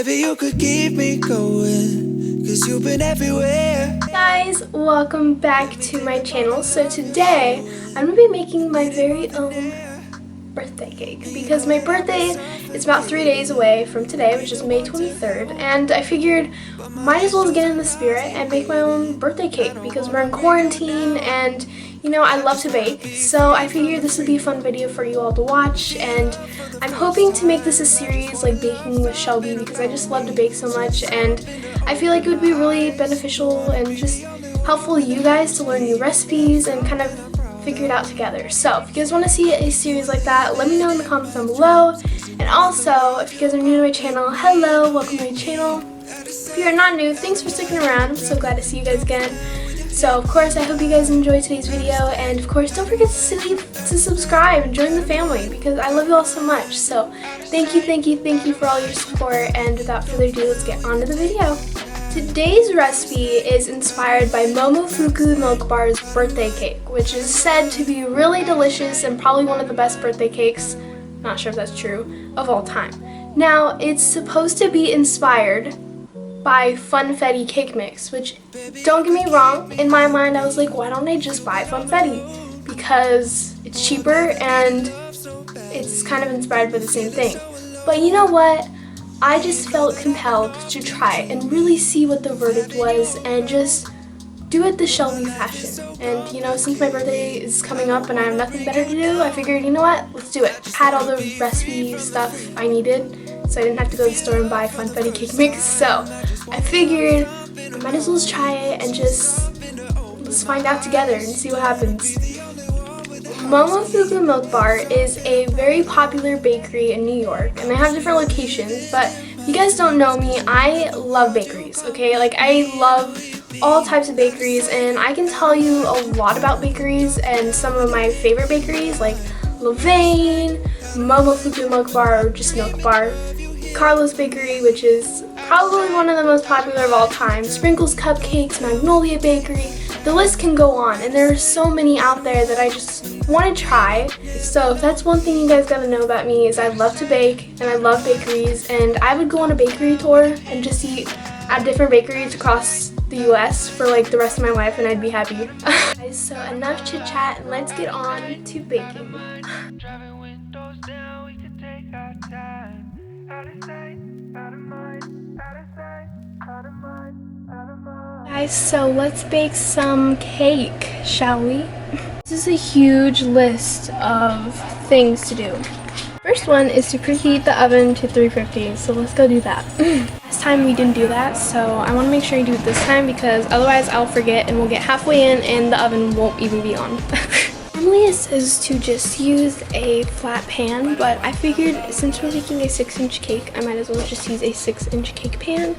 Baby, you could keep me going, 'cause you've been everywhere. Guys, welcome back to my channel. So today I'm gonna be making my very own birthday cake because my birthday is about 3 days away from today, which is May 23rd, and I figured might as well get in the spirit and make my own birthday cake because we're in quarantine and you know I love to bake. So I figured this would be a fun video for you all to watch, and I'm hoping to make this a series like baking with Shelby because I just love to bake so much, and I feel like it would be really beneficial and just helpful to you guys to learn new recipes and kind of figure it out together. So if you guys want to see a series like that, let me know in the comments down below. And also, if you guys are new to my channel, hello, welcome to my channel. If you're not new, thanks for sticking around. I'm so glad to see you guys again. So of course, I hope you guys enjoyed today's video, and of course, don't forget to subscribe and join the family because I love you all so much. So thank you for all your support, and without further ado, let's get on to the video. Today's recipe is inspired by Momofuku Milk Bar's birthday cake, which is said to be really delicious and probably one of the best birthday cakes, not sure if that's true, of all time. Now, it's supposed to be inspired by Funfetti cake mix, which, don't get me wrong, in my mind I was like, why don't I just buy Funfetti? Because it's cheaper and it's kind of inspired by the same thing. But you know what? I just felt compelled to try it and really see what the verdict was and just do it the Shelby fashion. And you know, since my birthday is coming up and I have nothing better to do, I figured, you know what, let's do it. I had all the recipe stuff I needed, so I didn't have to go to the store and buy Funfetti cake mix, so I figured I might as well just try it and let's find out together and see what happens. Momofuku Milk Bar is a very popular bakery in New York, and they have different locations, but if you guys don't know me, I love bakeries, okay? Like, I love all types of bakeries, and I can tell you a lot about bakeries and some of my favorite bakeries, like Levain, Momofuku Milk Bar, or just Milk Bar, Carlos Bakery, which is probably one of the most popular of all time, Sprinkles Cupcakes, Magnolia Bakery. The list can go on, and there are so many out there that I just want to try. So if that's one thing you guys gotta know about me is I love to bake and I love bakeries, and I would go on a bakery tour and just eat at different bakeries across the US for like the rest of my life, and I'd be happy. Guys, so enough chit chat, and let's get on to baking. Driving windows down, we could take our time. Out of sight, out of mind, out of sight, out of mind, out of mind. Guys, so let's bake some cake, shall we? This is a huge list of things to do. First one is to preheat the oven to 350, so let's go do that. Last time we didn't do that, so I want to make sure you do it this time because otherwise I'll forget and we'll get halfway in and the oven won't even be on. Normally it says to just use a flat pan, but I figured since we're making a 6-inch cake, I might as well just use a 6-inch cake pan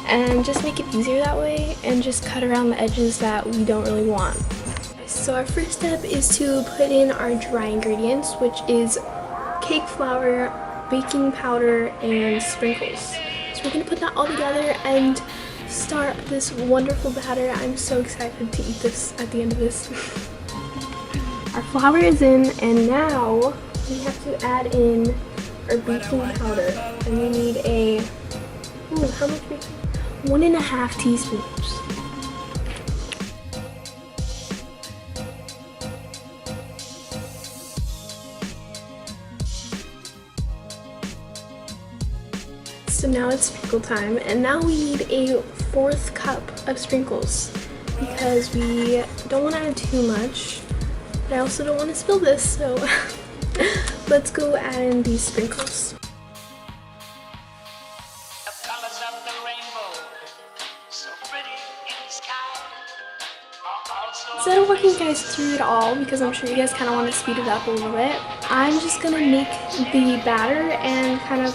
and just make it easier that way and just cut around the edges that we don't really want. So our first step is to put in our dry ingredients, which is cake flour, baking powder, and sprinkles. So we're going to put that all together and start this wonderful batter. I'm so excited to eat this at the end of this. Our flour is in, and now we have to add in our baking powder. And we need how much baking? 1.5 teaspoons. So now it's sprinkle time, and now we need a 1/4 cup of sprinkles because we don't want to add too much, but I also don't want to spill this, so let's go add in these sprinkles. Instead of walking you guys through it all, because I'm sure you guys kind of want to speed it up a little bit, I'm just going to make the batter and kind of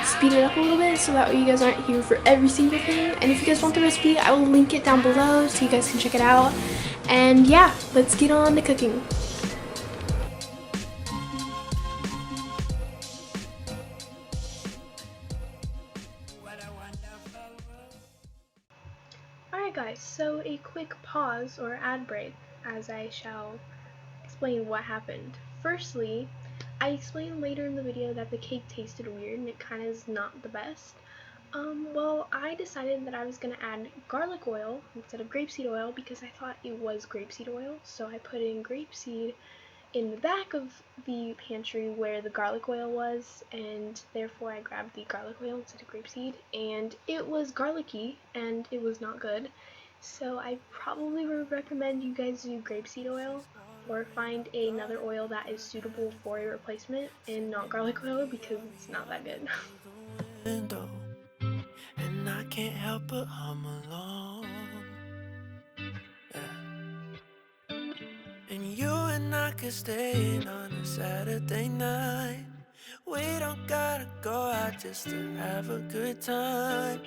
speed it up a little bit so that way you guys aren't here for every single thing. And if you guys want the recipe, I will link it down below so you guys can check it out. And yeah, let's get on to cooking. Alright guys, so a quick pause or ad break as I shall explain what happened. Firstly, I explained later in the video that the cake tasted weird and it kind of is not the best. Well, I decided that I was gonna add garlic oil instead of grapeseed oil because I thought it was grapeseed oil. So I put in grapeseed in the back of the pantry where the garlic oil was, and therefore I grabbed the garlic oil instead of grapeseed, and it was garlicky and it was not good. So I probably would recommend you guys do grapeseed oil or find another oil that is suitable for a replacement and not garlic oil because it's not that good. And I can't help but hum along. Yeah. And you and I could stay in on a Saturday night. We don't gotta go out just to have a good time.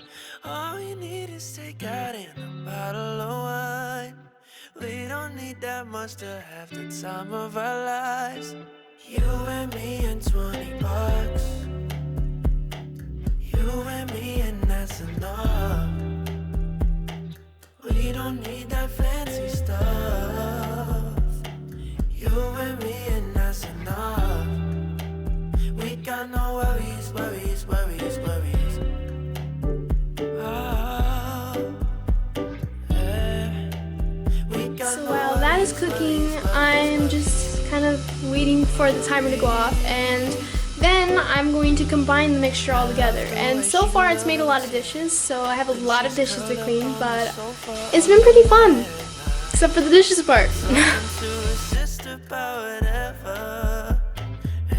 All you need is takeout and a bottle of wine. We don't need that much to have the time of our lives. You and me and $20. You and me and that's enough. We don't need that fancy stuff. You and me and that's enough. We got no worries, worries, worries, worries. Oh, yeah. So while that is cooking, I'm just kind of waiting for the timer to go off, and then I'm going to combine the mixture all together. And so far it's made a lot of dishes, so I have a lot of dishes to clean, but it's been pretty fun, except for the dishes part.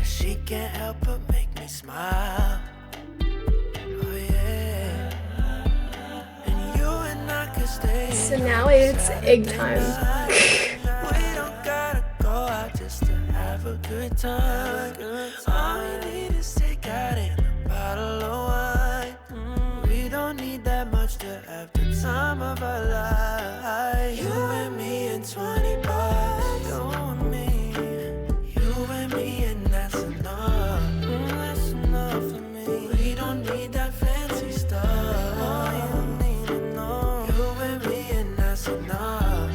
She can't help but make me smile. Oh yeah. And you and I could stay. So now it's egg time. We don't gotta go out just to have a good time. All you need is takeout and a bottle of wine. We don't need that much to have the time of our life. You and me and $20. You and me. You and me and that's enough. That's enough for me. We don't need that fancy stuff. You don't need to know. You and me and that's enough.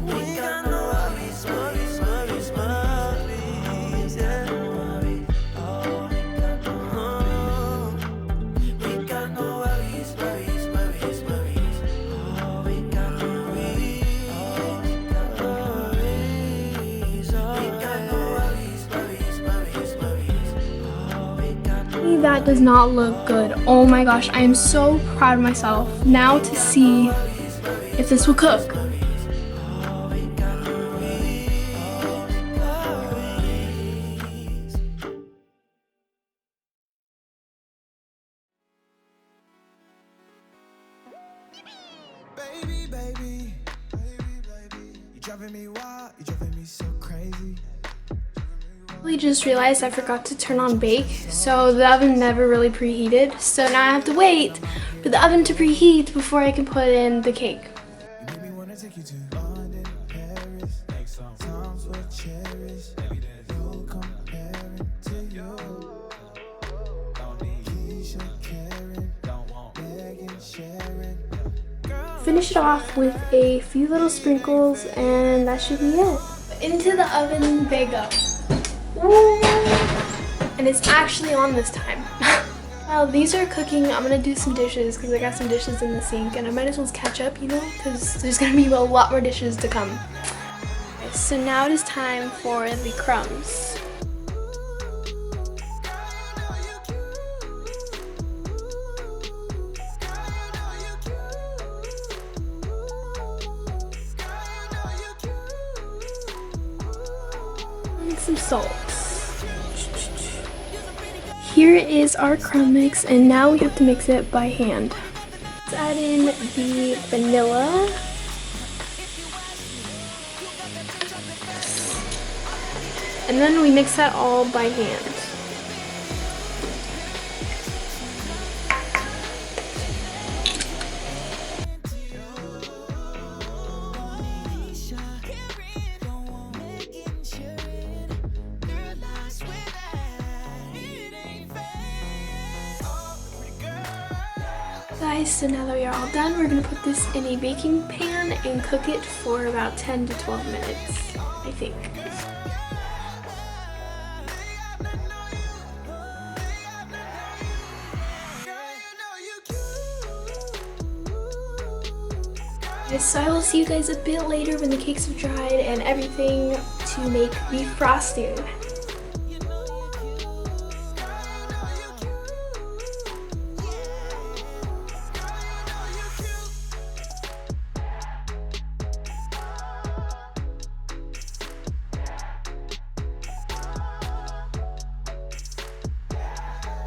We got no worries, worries, worries, worries. Yeah. Oh, we got no worries, worries, worries, worries. Oh, we got no worries. Oh, we got no worries. We got no worries, worries, worries, worries. Oh, we got no That does not look good. Oh my gosh, I am so proud of myself. Now to see if this will cook. Baby, baby, you driving me wild, you driving me so crazy. I just realized I forgot to turn on bake, so the oven never really preheated. So now I have to wait for the oven to preheat before I can put in the cake. You made me wanna take you to London, Paris, make some times we'll cherish. Maybe there's no comparing to you. Don't need Keisha, Karen, don't want Megan, Sharon. Finish it off with a few little sprinkles, and that should be it. Into the oven they go. Ooh. And it's actually on this time. While these are cooking, I'm gonna do some dishes because I got some dishes in the sink, and I might as well catch up, you know, because there's gonna be a lot more dishes to come. Okay, so now it is time for the crumbs. And some salt. Here is our crumb mix, and now we have to mix it by hand. Let's add in the vanilla. And then we mix that all by hand. Guys, so now that we are all done, we're going to put this in a baking pan and cook it for about 10 to 12 minutes, I think. So I will see you guys a bit later when the cakes have dried and everything to make the frosting.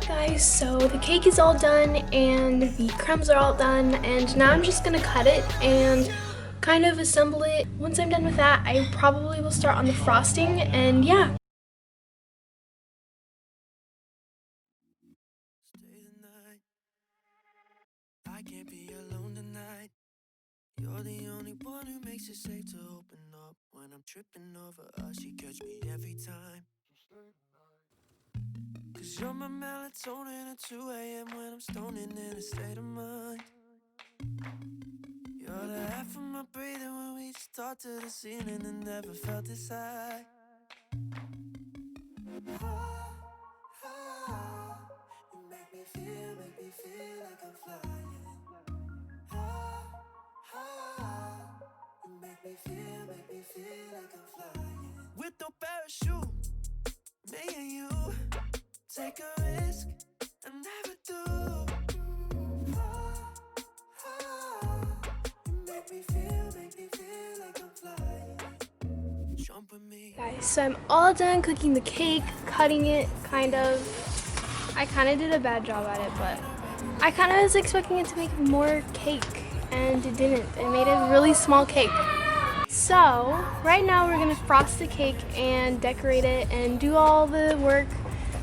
Guys, so the cake is all done and the crumbs are all done, and now I'm just gonna cut it and kind of assemble it. Once I'm done with that, I probably will start on the frosting, and yeah. I can't be alone tonight. You're the only one who makes it safe to open up. When I'm tripping over us, you catch me every time. Cause you're my melatonin at 2 a.m. when I'm stoning in a state of mind. You're the half of my breathing when we just talk to the ceiling and never felt this high. You make me feel like I'm flying. You make me feel like I'm flying. With no parachute, me and you take a risk I never do. You make me feel like I'm flying. Jump with me. Guys, so I'm all done cooking the cake, cutting it, kind of. I kind of did a bad job at it, but I kind of was expecting it to make more cake, and it didn't. It made a really small cake. So, right now we're gonna frost the cake and decorate it and do all the work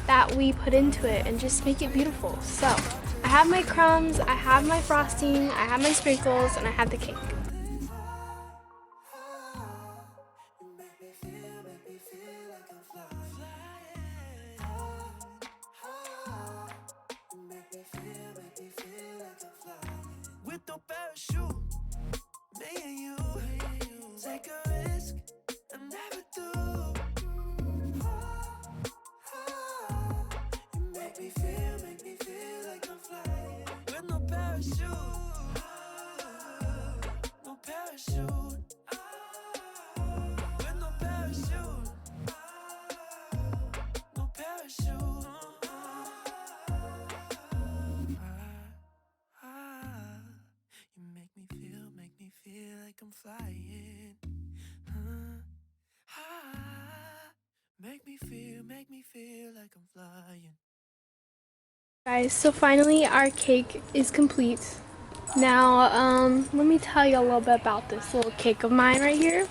that we put into it and just make it beautiful. So, I have my crumbs, I have my frosting, I have my sprinkles, and I have the cake. With no parachute, me and you take a risk I never do. You make me feel like I'm flying. With no parachute, no parachute. With no parachute, no parachute. You make me feel like I'm flying. Make me feel like I'm flying. Guys, so finally our cake is complete. Now, let me tell you a little bit about this little cake of mine right here.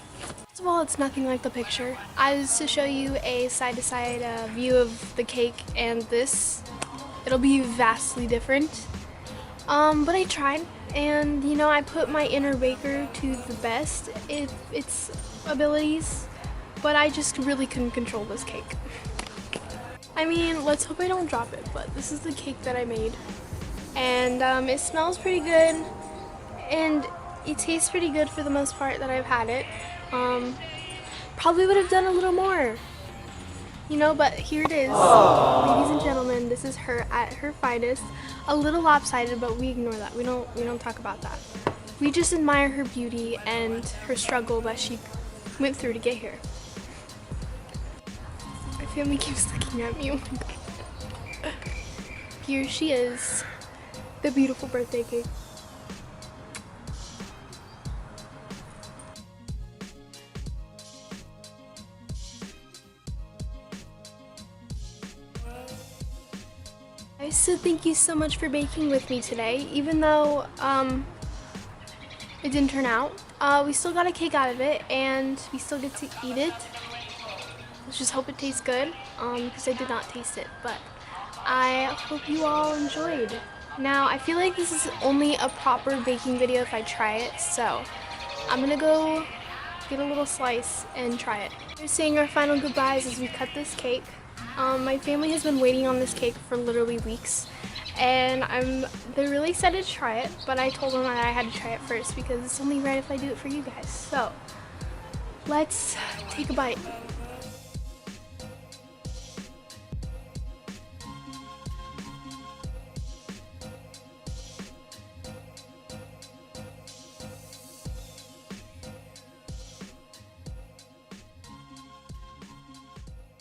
First of all, it's nothing like the picture. I was to show you a side-to-side view of the cake and this. It'll be vastly different. But I tried, and you know, I put my inner baker to the best of its abilities, but I just really couldn't control this cake. I mean, let's hope I don't drop it, but this is the cake that I made. And it smells pretty good, and it tastes pretty good for the most part that I've had it. Probably would have done a little more, you know, but here it is. Ladies and gentlemen, this is her at her finest. A little lopsided, but we ignore that. We don't talk about that. We just admire her beauty and her struggle that she went through to get here. My family keeps looking at me. Oh my god. Here she is, the beautiful birthday cake. So thank you so much for baking with me today. Even though it didn't turn out, we still got a cake out of it and we still get to eat it. Let's just hope it tastes good, because I did not taste it, but I hope you all enjoyed. Now I feel like this is only a proper baking video if I try it, so I'm gonna go get a little slice and try it. We're saying our final goodbyes as we cut this cake. My family has been waiting on this cake for literally weeks, and they're really excited to try it, but I told them that I had to try it first because it's only right if I do it for you guys. So let's take a bite.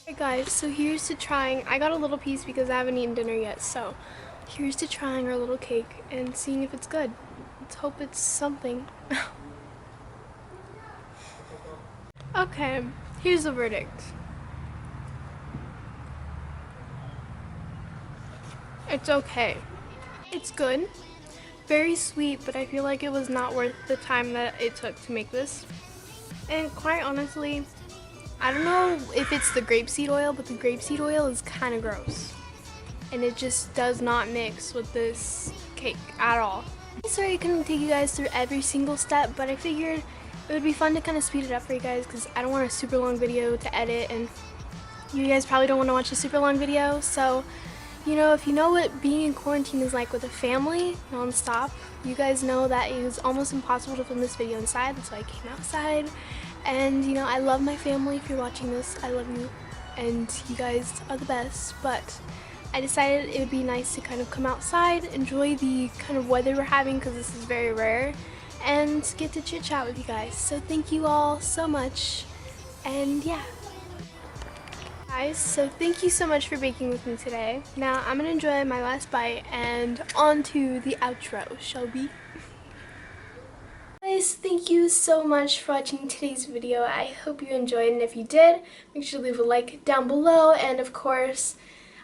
Hey guys, so here's to trying. I got a little piece because I haven't eaten dinner yet, so here's to trying our little cake and seeing if it's good. Let's hope it's something. Okay, here's the verdict. It's okay. It's good. Very sweet, but I feel like it was not worth the time that it took to make this. And quite honestly, I don't know if it's the grapeseed oil, but the grapeseed oil is kind of gross. And it just does not mix with this cake at all. Sorry I couldn't take you guys through every single step, but I figured it would be fun to kind of speed it up for you guys because I don't want a super long video to edit, and you guys probably don't want to watch a super long video. So, you know, if you know what being in quarantine is like with a family non-stop, you guys know that it was almost impossible to film this video inside. That's why I came outside. And, you know, I love my family. If you're watching this, I love you. And you guys are the best. But I decided it would be nice to kind of come outside, enjoy the kind of weather we're having because this is very rare, and get to chit chat with you guys. So thank you all so much. And yeah. Guys, so thank you so much for baking with me today. Now I'm gonna enjoy my last bite and on to the outro, Shelby. Guys, thank you so much for watching today's video. I hope you enjoyed, and if you did, make sure to leave a like down below. And of course,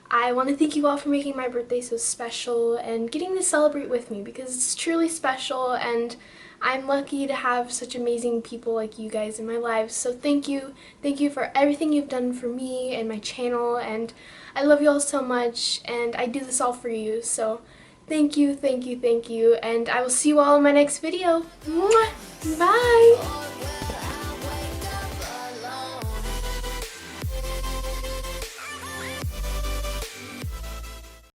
I want to thank you all for making my birthday so special and getting to celebrate with me because it's truly special, and I'm lucky to have such amazing people like you guys in my life. So thank you for everything you've done for me and my channel, and I love you all so much, and I do this all for you. So thank you, and I will see you all in my next video. Mwah! Bye!